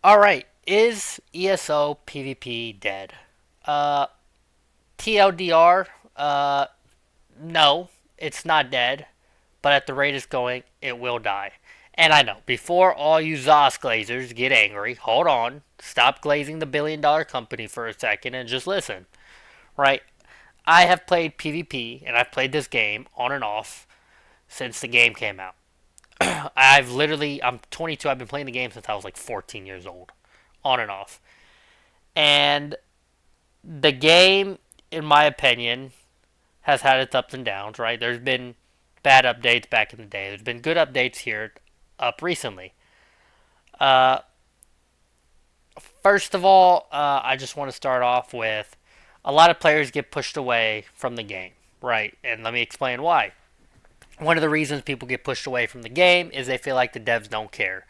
Alright, is ESO PVP dead? Uh, TLDR, no, it's not dead, but at the rate it's going, it will die. And I know, before all you Zos glazers get angry, hold on, stop glazing the billion-dollar company for a second and just listen, right? I have played PvP, and I've played this game on and off since the game came out. I'm 22, I've been playing the game since I was like 14 years old, on and off. And the game, in my opinion, has had its ups and downs, right? There's been bad updates back in the day. There's been good updates here up recently. Uh, First of all, I just want to start off with a lot of players get pushed away from the game, right? And let me explain why. One of the reasons people get pushed away from the game is they feel like the devs don't care,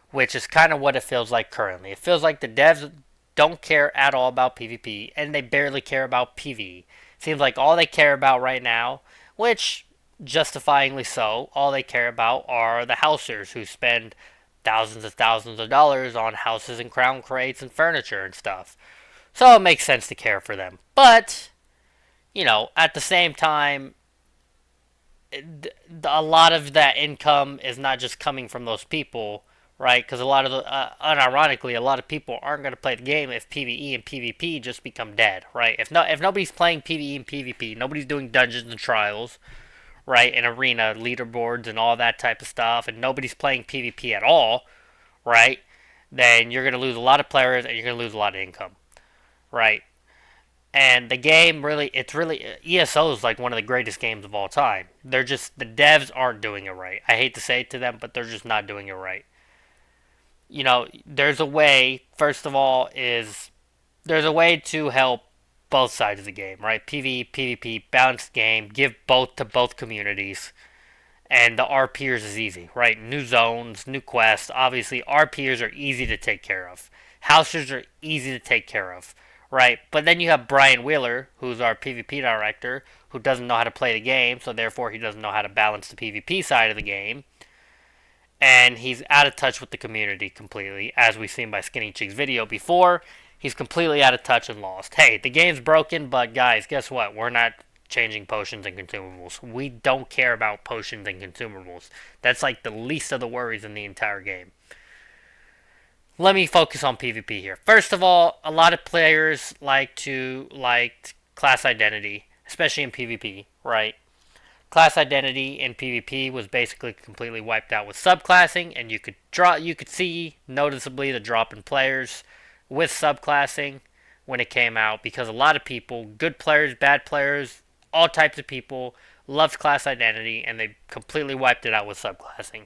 which is kind of what it feels like currently. It feels like the devs don't care at all about PvP, and they barely care about PvE. Seems like all they care about right now, which justifyingly so, all they care about are the housers who spend thousands of dollars on houses and crown crates and furniture and stuff. So it makes sense to care for them. But, at the same time, a lot of that income is not just coming from those people, right? Because unironically, a lot of people aren't going to play the game if PVE and PvP just become dead, right? If nobody's playing PVE and PvP, nobody's doing dungeons and trials, right, and arena leaderboards and all that type of stuff, and nobody's playing PvP at all, right? Then you're going to lose a lot of players and you're going to lose a lot of income, right? And the game really, ESO is like one of the greatest games of all time. The devs aren't doing it right. I hate to say it to them, but they're just not doing it right. There's a way, first of all, there's a way to help both sides of the game, right? PvE, PvP, balanced game, give both to both communities. And the RPers is easy, right? New zones, new quests. Obviously, RPers are easy to take care of. Housers are easy to take care of, right? But then you have Brian Wheeler, who's our PvP director, who doesn't know how to play the game, so therefore he doesn't know how to balance the PvP side of the game. And he's out of touch with the community completely, as we've seen by Skinny Chick's video before. He's completely out of touch and lost. Hey, the game's broken, but guys, guess what? We're not changing potions and consumables. We don't care about potions and consumables. That's like the least of the worries in the entire game. Let me focus on PvP here. First of all, a lot of players like class identity, especially in PvP, right? Class identity in PvP was basically completely wiped out with subclassing, and you could see noticeably the drop in players with subclassing when it came out, because a lot of people, good players, bad players, all types of people, loved class identity, and they completely wiped it out with subclassing.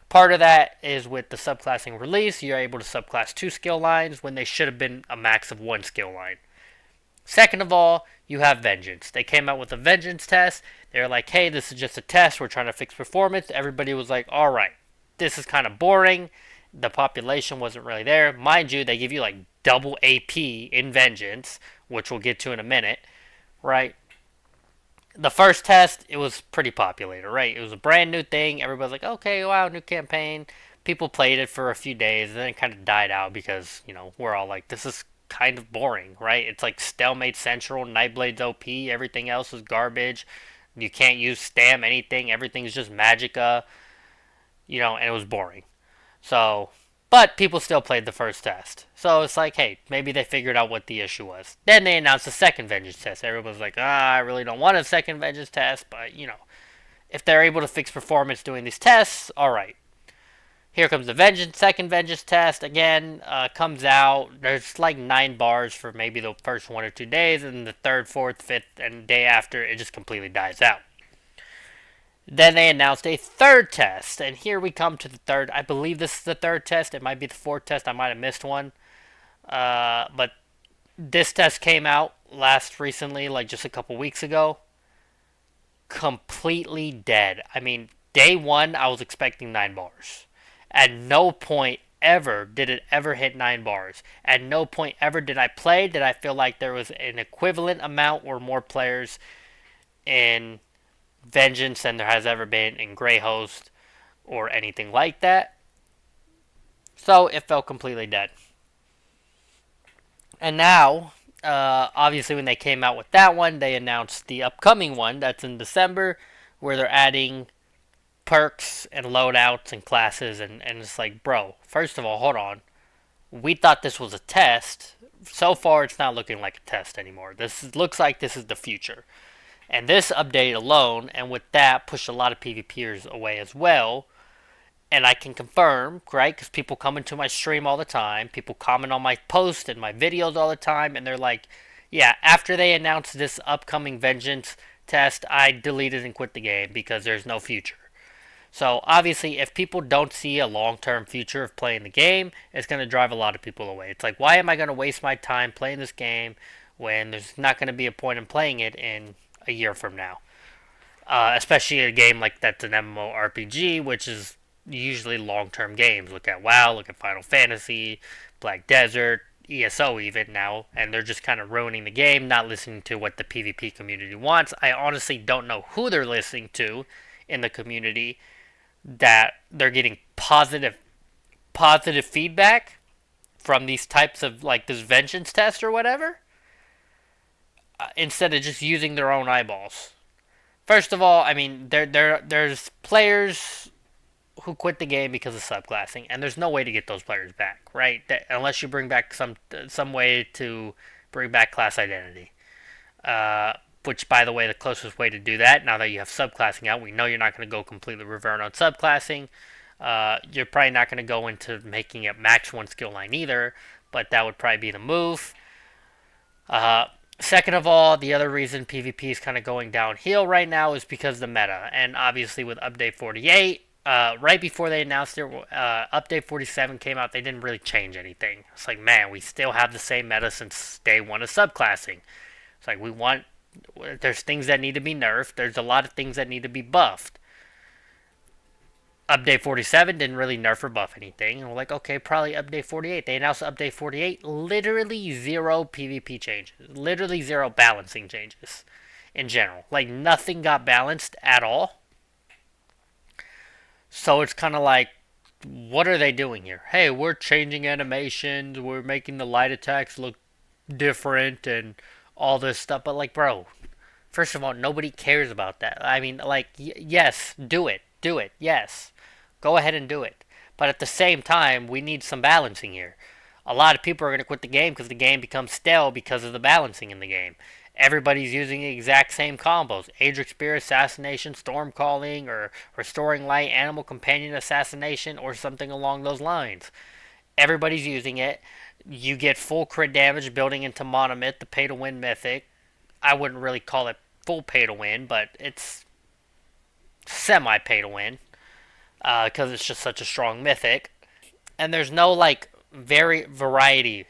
Part of that is with the subclassing release, you're able to subclass 2 skill lines when they should have been a max of 1 skill line. Second of all, you have Vengeance. They came out with a Vengeance test. They were like, hey, this is just a test. We're trying to fix performance. Everybody was like, all right, this is kind of boring. The population wasn't really there. Mind you, they give you like double AP in Vengeance, which we'll get to in a minute, right? The first test, it was pretty populated, right? It was a brand new thing. Everybody's like, okay, wow, new campaign. People played it for a few days, and then it kind of died out because, we're all like, this is kind of boring, right? It's like Stalemate Central, Nightblade's OP, everything else is garbage. You can't use Stam anything, everything's just Magicka, and it was boring. So, but people still played the first test. So it's like, hey, maybe they figured out what the issue was. Then they announced the second Vengeance test. Everyone's like, I really don't want a second Vengeance test, but, if they're able to fix performance doing these tests, alright. Here comes the second Vengeance test. Again, comes out. There's like 9 bars for maybe the first 1 or 2 days, and the third, fourth, fifth, and day after, it just completely dies out. Then they announced a third test, and here we come to the third. I believe this is the third test. It might be the fourth test. I might have missed one. But this test came out recently, like just a couple weeks ago. Completely dead. I mean, day 1, I was expecting 9 bars. At no point ever did it ever hit 9 bars. At no point ever did I feel like there was an equivalent amount or more players in Vengeance than there has ever been in Greyhost or anything like that. So it felt completely dead. And now, obviously, when they came out with that one, they announced the upcoming one that's in December, where they're adding perks and loadouts and classes. And it's like, bro, first of all, hold on. We thought this was a test. So far, it's not looking like a test anymore. Looks like this is the future. And this update alone, and with that, pushed a lot of PvPers away as well. And I can confirm, right? Because people come into my stream all the time, people comment on my posts and my videos all the time, and they're like, yeah, after they announced this upcoming Vengeance test, I deleted and quit the game because there's no future. So obviously, if people don't see a long-term future of playing the game, it's going to drive a lot of people away. It's like, why am I going to waste my time playing this game when there's not going to be a point in playing it in a year from now? Especially a game like that's an MMORPG, which is usually long-term games. Look at WoW, look at Final Fantasy, Black Desert, ESO even now, and they're just kind of ruining the game, not listening to what the PvP community wants. I honestly don't know who they're listening to in the community that they're getting positive feedback from these types of like this vengeance test or whatever, instead of just using their own eyeballs. First of all, I mean there's players who quit the game because of subclassing, and there's no way to get those players back, right? Unless you bring back some way to bring back class identity. Which, by the way, the closest way to do that, now that you have subclassing out, we know you're not going to go completely revert on subclassing. You're probably not going to go into making it max one skill line either, but that would probably be the move. Second of all, the other reason PvP is kind of going downhill right now is because of the meta. And obviously, with Update 48, right before they announced it, Update 47 came out, they didn't really change anything. It's like, man, we still have the same meta since day one of subclassing. It's like, there's things that need to be nerfed, there's a lot of things that need to be buffed. Update 47 didn't really nerf or buff anything. And we're like, okay, probably Update 48. They announced Update 48, literally zero PvP changes. Literally zero balancing changes in general. Like, nothing got balanced at all. So it's kind of like, what are they doing here? Hey, we're changing animations, we're making the light attacks look different and all this stuff. But, like, bro, first of all, nobody cares about that. I mean, like, yes, do it. Do it. Yes. Go ahead and do it. But at the same time, we need some balancing here. A lot of people are going to quit the game because the game becomes stale because of the balancing in the game. Everybody's using the exact same combos. Adric Spear Assassination, Storm Calling, or Restoring Light, Animal Companion Assassination, or something along those lines. Everybody's using it. You get full crit damage building into Monomyth, the pay-to-win mythic. I wouldn't really call it full pay-to-win, but it's semi-pay-to-win because it's just such a strong mythic. And there's no like variety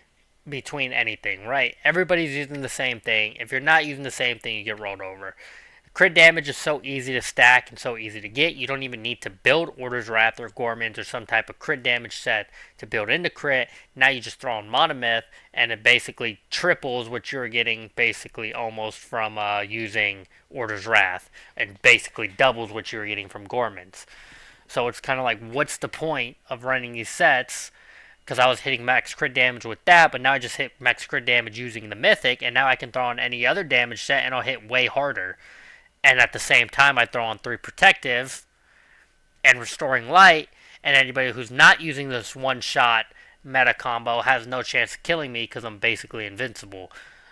between anything, right? Everybody's using the same thing. If you're not using the same thing, you get rolled over. Crit damage is so easy to stack and so easy to get. You don't even need to build Order's Wrath or Gormans or some type of crit damage set to build into crit. Now you just throw on Monomyth, and it basically triples what you're getting basically almost from using Order's Wrath, and basically doubles what you're getting from Gormans. So it's kind of like, what's the point of running these sets? Because I was hitting max crit damage with that, but now I just hit max crit damage using the Mythic, and now I can throw on any other damage set, and I'll hit way harder. And at the same time, I throw on 3 Protective and Restoring Light, and anybody who's not using this one-shot meta combo has no chance of killing me because I'm basically invincible.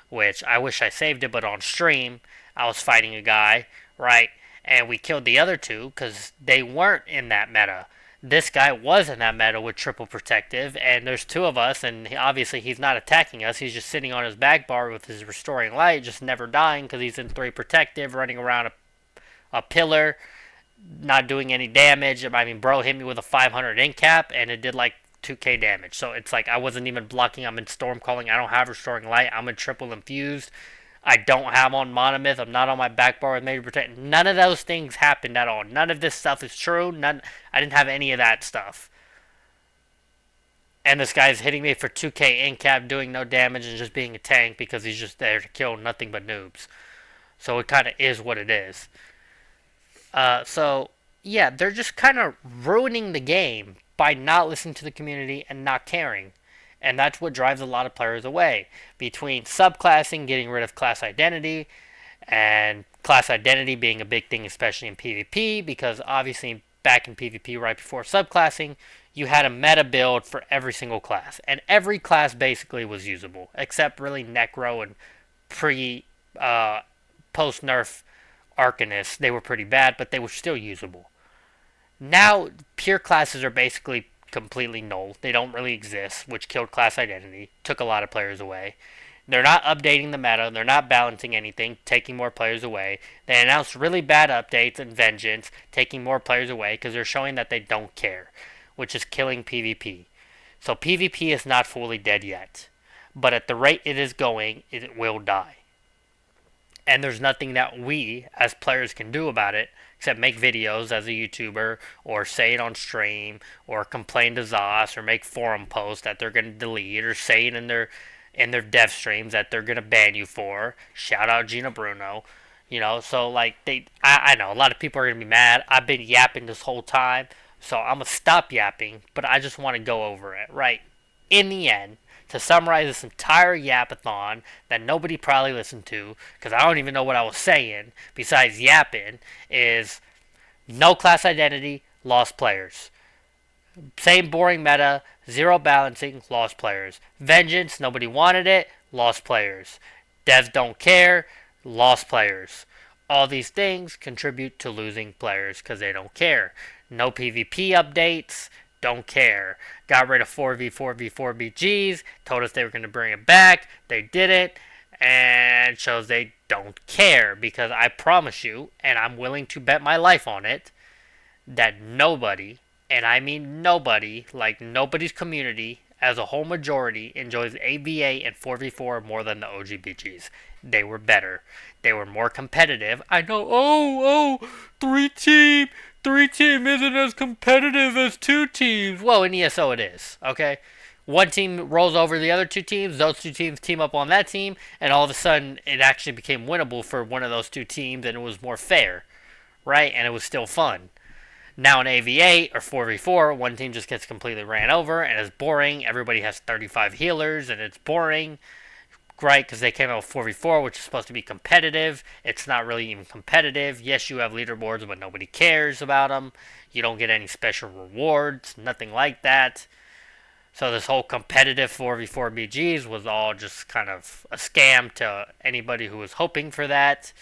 Which, I wish I saved it, but on stream, I was fighting a guy, right? And we killed the other two because they weren't in that meta. This guy was in that meta with triple protective, and there's two of us, and obviously he's not attacking us. He's just sitting on his back bar with his restoring light, just never dying because he's in 3 protective, running around a pillar, not doing any damage. I mean, bro hit me with a 500 ink cap, and it did like 2k damage. So it's like I wasn't even blocking. I'm in storm calling. I don't have restoring light. I'm in triple infused. I don't have on Monomyth. I'm not on my back bar with Major Protect. None of those things happened at all. None of this stuff is true. I didn't have any of that stuff. And this guy's hitting me for 2k in cap, doing no damage and just being a tank because he's just there to kill nothing but noobs. So it kind of is what it is. So, yeah, they're just kind of ruining the game by not listening to the community and not caring. And that's what drives a lot of players away. Between subclassing, getting rid of class identity, and class identity being a big thing, especially in PvP, because obviously back in PvP right before subclassing, you had a meta build for every single class. And every class basically was usable, except really Necro and pre post nerf Arcanist. They were pretty bad, but they were still usable. Now, pure classes are basically completely null. They don't really exist, which killed class identity, took a lot of players away. They're not updating the meta. They're not balancing anything, taking more players away. They announced really bad updates and Vengeance, taking more players away because they're showing that they don't care, which is killing PvP. So PvP is not fully dead yet. But at the rate it is going, it will die. And there's nothing that we, as players, can do about it except make videos as a YouTuber, or say it on stream, or complain to Zos, or make forum posts that they're going to delete, or say it in their dev streams that they're going to ban you for. Shout out Gina Bruno. You know, so like I know a lot of people are going to be mad. I've been yapping this whole time, so I'm going to stop yapping, but I just want to go over it, right? In the end, to summarize this entire yapathon that nobody probably listened to, because I don't even know what I was saying besides yapping, is no class identity, lost players. Same boring meta, zero balancing, lost players. Vengeance, nobody wanted it, lost players. Devs don't care, lost players. All these things contribute to losing players because they don't care. No PvP updates, don't care. Got rid of 4v4v4 BGs, told us they were going to bring it back, they didn't, and shows they don't care, because I promise you, and I'm willing to bet my life on it, that nobody, and I mean nobody, like nobody's community, as a whole majority, enjoys AVA and 4v4 more than the OG BGs. They were better. They were more competitive. I know, three team isn't as competitive as two teams. Well, in ESO it is, okay? One team rolls over the other two teams, those two teams team up on that team, and all of a sudden it actually became winnable for one of those two teams, and it was more fair, right? And it was still fun. Now in AV8 or 4v4, one team just gets completely ran over and it's boring. Everybody has 35 healers and it's boring, right? Because they came out with 4v4, which is supposed to be competitive. It's not really even competitive. Yes, you have leaderboards, but nobody cares about them. You don't get any special rewards, nothing like that. So this whole competitive 4v4 BGs was all just kind of a scam to anybody who was hoping for that.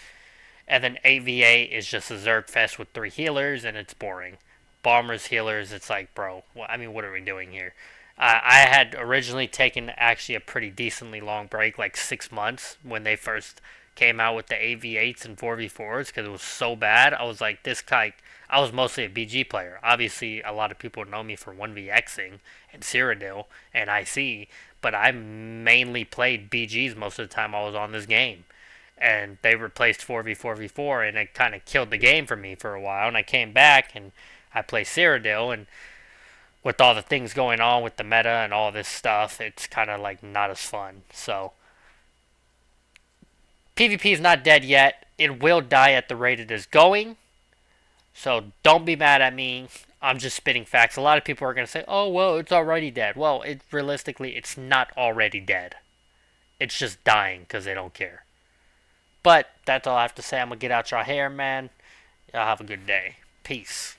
And then AVA is just a Zerg fest with 3 healers, and it's boring. Bombers, healers, it's like, bro, I mean, what are we doing here? I had originally taken actually a pretty decently long break, like 6 months, when they first came out with the AV8s and 4v4s, because it was so bad. I was like, this guy, I was mostly a BG player. Obviously, a lot of people know me for 1vXing and Cyrodiil and IC, but I mainly played BGs most of the time I was on this game. And they replaced 4v4v4, and it kind of killed the game for me for a while. And I came back and I played Cyrodiil, and with all the things going on with the meta and all this stuff, it's kind of like not as fun. So PvP is not dead yet. It will die at the rate it is going. So don't be mad at me. I'm just spitting facts. A lot of people are going to say, oh, well, it's already dead. Well, realistically, it's not already dead. It's just dying because they don't care. But that's all I have to say. I'm going to get out your hair, man. Y'all have a good day. Peace.